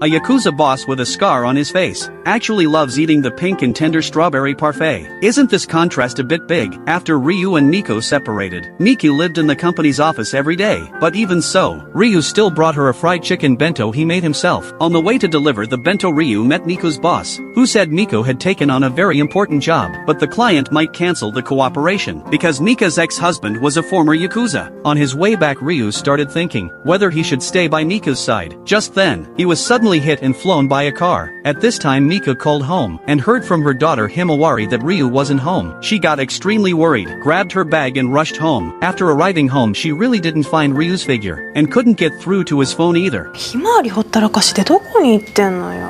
A Yakuza boss with a scar on his face actually loves eating the pink and tender strawberry parfait. Isn't this contrast a bit big? After Ryu and Miko separated, Miki lived in the company's office every day. But even so, Ryu still brought her a fried chicken bento he made himself. On the way to deliver the bento, Ryu met Miko's boss, who said Miko had taken on a very important job, but the client might cancel the cooperation because Mika's ex-husband was a former Yakuza. On his way back, Ryu started thinking whether he should stay by Miko's side. Just then, he was suddenly hit and flown by a car. At this time, Mika called home and heard from her daughter Himawari that Ryu wasn't home. She got extremely worried, grabbed her bag and rushed home. After arriving home, she really didn't find Ryu's figure and couldn't get through to his phone either. ひまわりほったらかしてどこに行ってんのよ。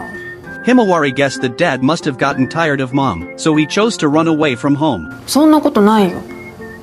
Himawari guessed that dad must have gotten tired of mom, so he chose to run away from home. そんなことないよ。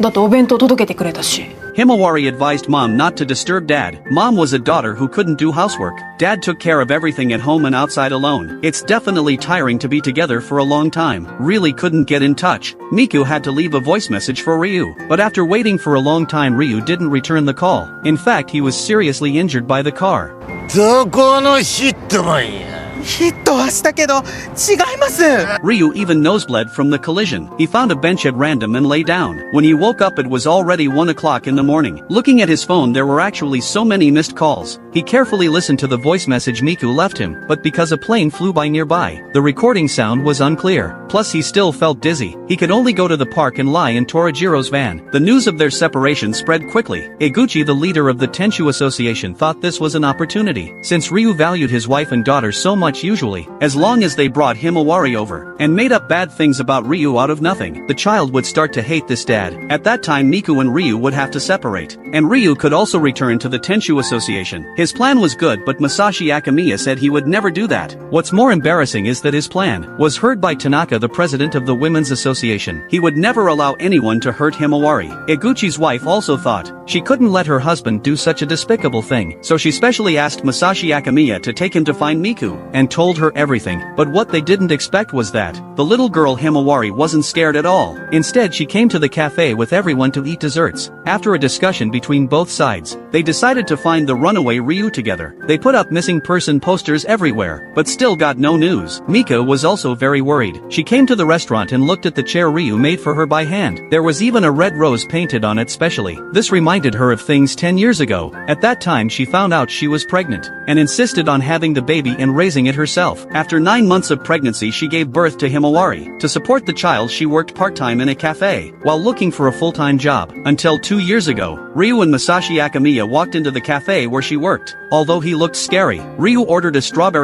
だってお弁当届けてくれたし。 Himawari advised mom not to disturb dad. Mom was a daughter who couldn't do housework. Dad took care of everything at home and outside alone. It's definitely tiring to be together for a long time. Really couldn't get in touch. Miku had to leave a voice message for Ryu. But after waiting for a long time, Ryu didn't return the call. In fact, he was seriously injured by the car. どこのヒットマンや。 ヒットはしたけど、違います。 Ryu even nosebleed from the collision. He found a bench at random and lay down. When he woke up, it was already 1 o'clock in the morning. Looking at his phone, there were actually so many missed calls. He carefully listened to the voice message Miku left him, but because a plane flew by nearby, the recording sound was unclear. Plus he still felt dizzy. He could only go to the park and lie in Torajiro's van. The news of their separation spread quickly. Eguchi, the leader of the Tenshu Association, thought this was an opportunity. Since Ryu valued his wife and daughter so much, usually, as long as they brought Himawari over and made up bad things about Ryu out of nothing, the child would start to hate this dad. At that time, Miku and Ryu would have to separate, and Ryu could also return to the Tenshu Association. His plan was good, but Masashi Akamiya said he would never do that. What's more embarrassing is that his plan was heard by Tanaka, the president of the Women's Association. He would never allow anyone to hurt Himawari. Eguchi's wife also thought she couldn't let her husband do such a despicable thing, so she specially asked Masashi Akamiya to take him to find Miku, and told her everything. But what they didn't expect was that the little girl Himawari wasn't scared at all. Instead, she came to the cafe with everyone to eat desserts. After a discussion between both sides, they decided to find the runaway Ryu together. They put up missing person posters everywhere, but still got no news. Mika was also very worried. She came to the restaurant and looked at the chair Ryu made for her by hand. There was even a red rose painted on it specially. This reminded her of things 10 years ago. At that time, she found out she was pregnant and insisted on having the baby and raising it herself. After 9 months of pregnancy, she gave birth to Himawari. To support the child, she worked part-time in a cafe while looking for a full-time job. Until 2 years ago, Ryu and Masashi Akamiya walked into the cafe where she worked. Although he looked scary, Ryu ordered a strawberry